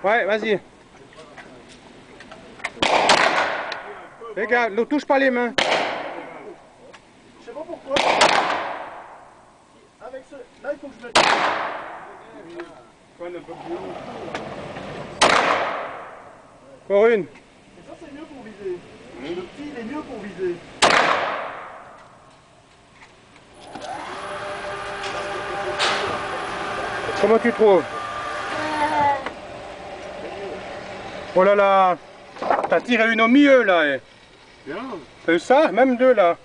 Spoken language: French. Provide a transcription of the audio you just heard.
Ouais, vas-y. Regarde, ne touche pas les mains. Je sais pas pourquoi. Avec ce... Là, il faut que je mette... Encore une. Et ça, c'est mieux pour viser. Le petit, il est mieux pour viser. Comment tu trouves? Oh là là. T'as tiré une au milieu là. T'as eu ça? Même deux là.